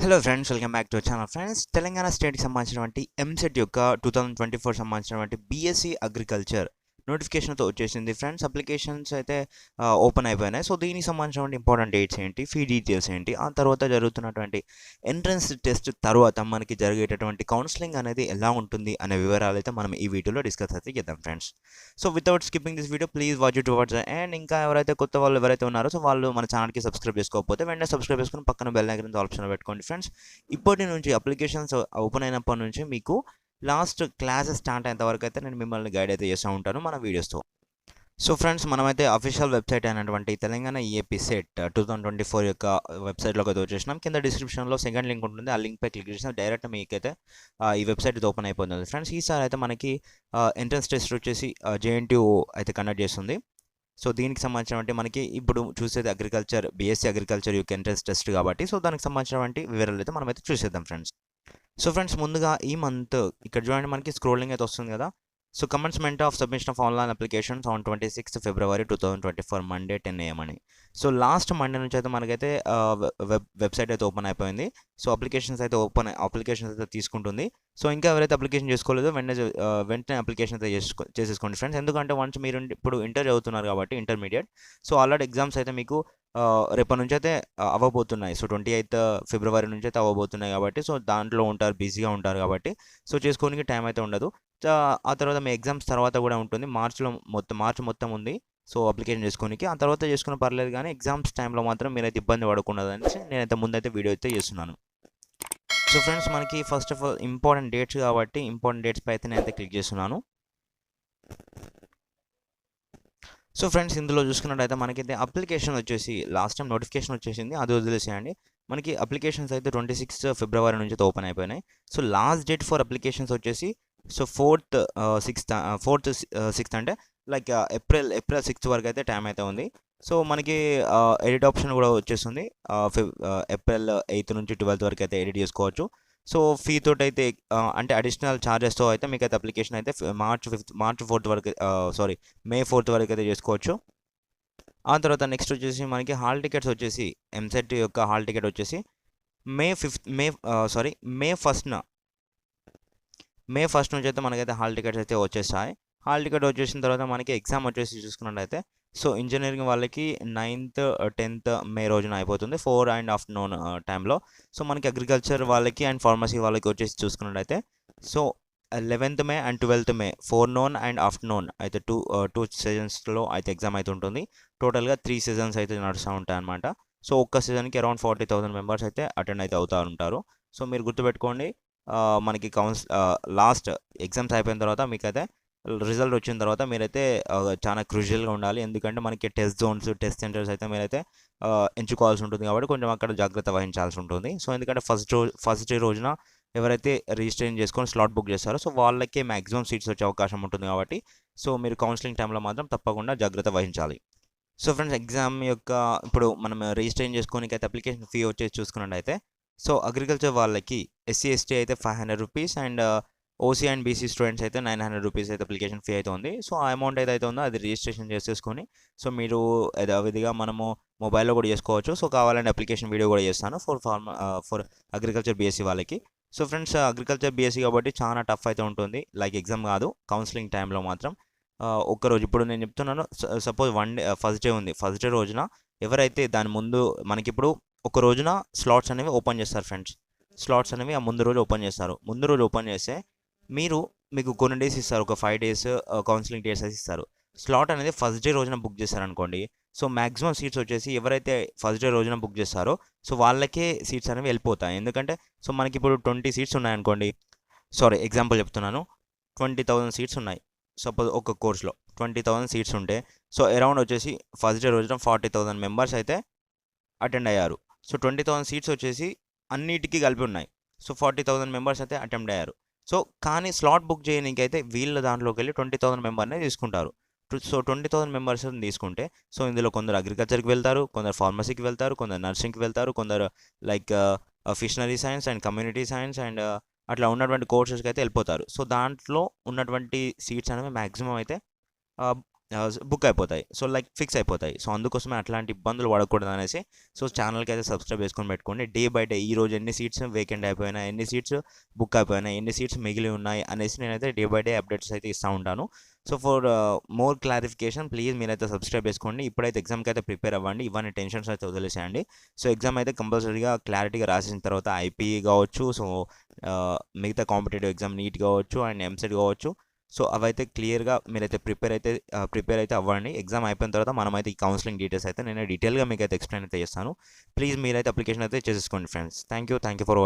Hello friends, welcome back to channel. Friends, Telangana స్టేట్కి సంబంధించినటువంటి ఎంసెట్ యొక్క 2024 సంబంధించినటువంటి బీఎస్సీ అగ్రికల్చర్ నోటిఫికేషన్తో వచ్చేసింది ఫ్రెండ్స్. అప్లికేషన్స్ అయితే ఓపెన్ అయిపోయినాయి. సో దీనికి సంబంధించినటువంటి ఇంపార్టెంట్ డేట్స్ ఏంటి, ఫీ డీటెయిల్స్ ఏంటి, ఆ తర్వాత జరుగుతున్నటువంటి ఎంట్రన్స్ టెస్ట్ తర్వాత మనకి జరిగేటటువంటి కౌన్సిలింగ్ అనేది ఎలా ఉంటుంది అనే వివరాలు అయితే మనం ఈ వీడియోలో డిస్కస్ అయితే చేద్దాం friends. So without skipping this video please watch it words. And ఇంకా ఎవరైతే కొత్త వాళ్ళు ఎవరైతే ఉన్నారో సో వాళ్ళు మన ఛానల్కి సబ్స్క్రైబ్ చేసుకోకపోతే వెంటనే సబ్స్క్రైబ్ చేసుకుని పక్కన బెల్ ఐకాన్ ఆప్షన్ పెట్టుకోండి ఫ్రెండ్స్. ఇప్పటి నుంచి అప్లికేషన్స్ ఓపెన్ అయినప్పటి నుంచి మీకు లాస్ట్ క్లాసెస్ స్టార్ట్ అయ్యేంత వరకు అయితే నేను మిమ్మల్ని గైడ్ అయితే చేస్తూ ఉంటాను మన వీడియోస్తో. సో ఫ్రెండ్స్, మనమైతే అఫీషియల్ వెబ్సైట్ అయినటువంటి తెలంగాణ ఈఏపీ సెట్ 2024 యొక్క వెబ్సైట్లోకి అయితే వచ్చేసినాం. కింద డిస్క్రిప్షన్లో సెకండ్ లింక్ ఉంటుంది. ఆ లింక్పై క్లిక్ చేసిన డైరెక్ట్ మీకైతే ఈ వెబ్సైట్ ఓపెన్ అయిపోతుంది ఫ్రెండ్స్. ఈసారి అయితే మనకి ఎంట్రన్స్ టెస్ట్ వచ్చేసి జేఎన్టీయూ అయితే కండక్ట్ చేస్తుంది. సో దీనికి సంబంధించినటువంటి మనకి ఇప్పుడు చూసేది అగ్రికల్చర్ బీఎస్సీ అగ్రికల్చర్ యొక్క ఎంట్రన్స్ టెస్ట్ కాబట్టి సో దానికి సంబంధించినటువంటి వివరాలు అయితే మనమైతే చూసేద్దాం ఫ్రెండ్స్. సో ఫ్రెండ్స్, ముందుగా ఈ మంత్ ఇక్కడ చూడండి మనకి స్క్రోలింగ్ అయితే వస్తుంది కదా. So commencement of submission of online applications on 26th February 2024 Monday 10 AM అని. సో లాస్ట్ మండే నుంచి అయితే మనకైతే వెబ్సైట్ అయితే ఓపెన్ అయిపోయింది. సో అప్లికేషన్స్ అయితే తీసుకుంటుంది. సో ఇంకా ఎవరైతే అప్లికేషన్ చేసుకోలేదో వెంటనే అప్లికేషన్ అయితే చేసేసుకోండి ఫ్రెండ్స్. ఎందుకంటే వన్స్ మీరు ఇప్పుడు ఇంటర్ చదువుతున్నారు కాబట్టి ఇంటర్మీడియట్, సో ఆల్రెడీ ఎగ్జామ్స్ అయితే మీకు రేపటి నుంచి అయితే అవ్వబోతున్నాయి. సో 28th February నుంచి అయితే అవ్వబోతున్నాయి కాబట్టి సో దాంట్లో ఉంటారు, బిజీగా ఉంటారు కాబట్టి సో చేసుకోనికి టైం అయితే ఉండదు. ఆ తర్వాత మీ ఎగ్జామ్స్ తర్వాత కూడా ఉంటుంది. మార్చ్ మొత్తం ఉంది. సో అప్లికేషన్ చేసుకోనికి ఆ తర్వాత చేసుకున్న పర్లేదు, కానీ ఎగ్జామ్స్ టైంలో మాత్రం మీరైతే ఇబ్బంది పడకూడదు అనేసి నేనైతే ముందైతే వీడియో అయితే చేస్తున్నాను. సో ఫ్రెండ్స్, మనకి first of all important dates కాబట్టి ఇంపార్టెంట్ డేట్స్ పై అయితే నేనైతే క్లిక్ చేస్తున్నాను. సో ఫ్రెండ్స్, ఇందులో చూసుకున్నట్టయితే మనకైతే అప్లికేషన్ వచ్చేసి లాస్ట్ టైం నోటిఫికేషన్ వచ్చేసింది, అది వదిలేసేయండి. మనకి అప్లికేషన్స్ అయితే 26th February నుంచి ఓపెన్ అయిపోయినాయి. So last date for applications వచ్చేసి సో 4th 6th అంటే లైక్ ఏప్రిల్ 6th వరకు అయితే టైం అయితే ఉంది. సో మనకి ఎడిట్ ఆప్షన్ కూడా వచ్చేస్తుంది. ఏప్రిల్ 8th నుంచి 12th వరకు అయితే ఎడిట్ చేసుకోవచ్చు. సో ఫీ తోటి అయితే అంటే అడిషనల్ ఛార్జెస్తో అయితే మీకు అయితే అప్లికేషన్ అయితే March 4th వరకు May 4th వరకు అయితే చేసుకోవచ్చు. ఆ తర్వాత నెక్స్ట్ వచ్చేసి మనకి హాల్ టికెట్స్ వచ్చేసి ఎంసెట్ యొక్క హాల్ టికెట్ వచ్చేసి మే ఫస్ట్ నుంచి అయితే మనకైతే హాల్ టికెట్స్ అయితే వచ్చేస్తాయి. హాల్ టికెట్ వచ్చేసిన తర్వాత మనకి ఎగ్జామ్ వచ్చేసి చూసుకున్నట్టయితే సో ఇంజనీరింగ్ వాళ్ళకి 9th 10th May రోజున అయిపోతుంది 4 and afternoon టైంలో. సో మనకి అగ్రికల్చర్ వాళ్ళకి అండ్ ఫార్మసీ వాళ్ళకి వచ్చేసి చూసుకున్నట్టయితే so 11th May and 12th May forenoon and afternoon అయితే టూ సెషన్స్లో అయితే ఎగ్జామ్ అయితే ఉంటుంది. టోటల్గా 3 సెషన్స్ అయితే నడుస్తూ ఉంటాయి అన్నమాట. సో ఒక్క సీజన్కి అరౌండ్ 40,000 మెంబర్స్ అయితే అటెండ్ అయితే అవుతూ ఉంటారు. సో మీరు గుర్తుపెట్టుకోండి, మనకి లాస్ట్ ఎగ్జామ్స్ అయిపోయిన తర్వాత మీకైతే రిజల్ట్ వచ్చిన తర్వాత మీరైతే చాలా క్రూషియల్గా ఉండాలి. ఎందుకంటే మనకి టెస్ట్ జోన్స్, టెస్ట్ సెంటర్స్ అయితే మీరైతే ఎంచుకోవాల్సి ఉంటుంది కాబట్టి కొంచెం అక్కడ జాగ్రత్త వహించాల్సి ఉంటుంది. సో ఎందుకంటే ఫస్ట్ డే రోజున ఎవరైతే రిజిస్ట్రేషన్ చేసుకొని స్లాట్ బుక్ చేస్తారో సో వాళ్ళకే మ్యాక్సిమం సీట్స్ వచ్చే అవకాశం ఉంటుంది కాబట్టి సో మీరు కౌన్సిలింగ్ టైంలో మాత్రం తప్పకుండా జాగ్రత్త వహించాలి. సో ఫ్రెండ్స్, ఎగ్జామ్ యొక్క ఇప్పుడు మనం రిజిస్ట్రేషన్ చేసుకోనికి అయితే అప్లికేషన్ ఫీ వచ్చేసి చూసుకున్నట్టయితే సో అగ్రికల్చర్ వాళ్ళకి SC ST అయితే 500 rupees and OC and BC students అయితే 900 రూపీస్ అయితే అప్లికేషన్ ఫీ అయితే ఉంది. సో ఆ అమౌంట్ ఏదైతే ఉందో అది రిజిస్ట్రేషన్ చేసేసుకొని సో మీరు యథావిధిగా మనము మొబైల్లో కూడా చేసుకోవచ్చు. సో కావాలంటే అప్లికేషన్ వీడియో కూడా చేస్తాను ఫర్ అగ్రికల్చర్ BSc వాళ్ళకి. సో ఫ్రెండ్స్, అగ్రికల్చర్ BSc కాబట్టి చాలా టఫ్ అయితే ఉంటుంది, లైక్ ఎగ్జామ్ కాదు. కౌన్సిలింగ్ టైంలో మాత్రం ఒక్కరోజు ఇప్పుడు నేను చెప్తున్నాను, సపోజ్ ఫస్ట్ డే ఉంది. ఫస్ట్ డే రోజున ఎవరైతే దాని ముందు మనకి ఇప్పుడు ఒక రోజున స్లాట్స్ అనేవి ఓపెన్ చేస్తారు ఫ్రెండ్స్. స్లాట్స్ అనేవి ఆ ముందు రోజు ఓపెన్ చేస్తారు. ముందు రోజు ఓపెన్ చేస్తే మీకు కొన్ని డేస్ ఇస్తారు, ఒక 5 days కౌన్సిలింగ్ డేస్ అయితే ఇస్తారు. స్లాట్ అనేది ఫస్ట్ డే రోజున బుక్ చేస్తారనుకోండి, సో మ్యాక్సిమం సీట్స్ వచ్చేసి ఎవరైతే ఫస్ట్ డే రోజున బుక్ చేస్తారో సో వాళ్ళకే సీట్స్ అనేవి వెళ్ళిపోతాయి. ఎందుకంటే సో మనకి ఇప్పుడు 20 సీట్స్ ఉన్నాయనుకోండి, ఎగ్జాంపుల్ చెప్తున్నాను, 20,000 సీట్స్ ఉన్నాయి. సపోజ్ ఒక కోర్స్లో 20,000 సీట్స్ ఉంటే సో అరౌండ్ వచ్చేసి ఫస్ట్ డే రోజున 40,000 మెంబర్స్ అయితే అటెండ్ అయ్యారు. సో 20,000 సీట్స్ వచ్చేసి అన్నిటికీ కలిపి ఉన్నాయి. సో 40,000 మెంబర్స్ అయితే అటెంప్ట్ అయ్యారు. సో కానీ స్లాట్ బుక్ చేయడానికి అయితే వీళ్ళ దాంట్లోకి వెళ్ళి 20,000 మెంబర్నే తీసుకుంటారు. సో 20,000 మెంబర్స్ తీసుకుంటే సో ఇందులో కొందరు అగ్రికల్చర్కి వెళ్తారు, కొందరు ఫార్మసీకి వెళ్తారు, కొందరు నర్సింగ్కి వెళ్తారు, కొందరు like ఫిషనరీ science and community science and అట్లా ఉన్నటువంటి కోర్సెస్కి అయితే వెళ్ళిపోతారు. సో దాంట్లో ఉన్నటువంటి సీట్స్ అనేవి మ్యాక్సిమం అయితే బుక్ అయిపోతాయి. సో, లైక్ ఫిక్స్ అయిపోతాయి. సో, అందుకోసమే అట్లాంటి ఇబ్బందులు పడకూడదు అనేసి సో, ఛానల్‌కి అయితే సబ్స్క్రైబ్ చేసుకొని పెట్టుకోండి. డే బై డే ఈరోజు ఎన్ని సీట్స్ వేకెంట్ అయిపోయినాయి, ఎన్ని సీట్స్ బుక్ అయిపోయినాయి, ఎన్ని సీట్స్ మిగిలి ఉన్నాయి అనేసి నేనైతే డే బై డే అప్డేట్స్ అయితే ఇస్తా ఉంటాను. So, for more clarification please మీరైతే సబ్స్క్రైబ్ చేసుకోండి. ఇప్పుడైతే ఎగ్జామ్‌కి అయితే ప్రిపేర్ అవ్వండి. ఇవన్నీ టెన్షన్స్ అయితే వదిలేసేయండి. సో, ఎగ్జామ్ అయితే కంపల్సరీగా క్లారిటీగా రాసిన తర్వాత ఐపీఈ కావచ్చు, సో, మిగతా కాంపిటేటివ్ ఎగ్జామ్ నీట్ కావచ్చు అండ్ ఎంసెట్ కావచ్చు. సో, అవైతే క్లియర్‌గా మీరైతే ప్రిపేర్ అయితే అవ్వండి. ఎగ్జామ్ అయిపోయిన తర్వాత మనమైతే ఈ కౌన్సిలింగ్ డీటెయిల్స్ అయితే నేను డీటెయిల్‌గా మీకైతే ఎక్స్‌ప్లెయిన్ అయితే చేస్తాను. ప్లీజ్ మీరైతే అప్లికేషన్ అయితే చేసేసుకోండి ఫ్రెండ్స్. Thank you for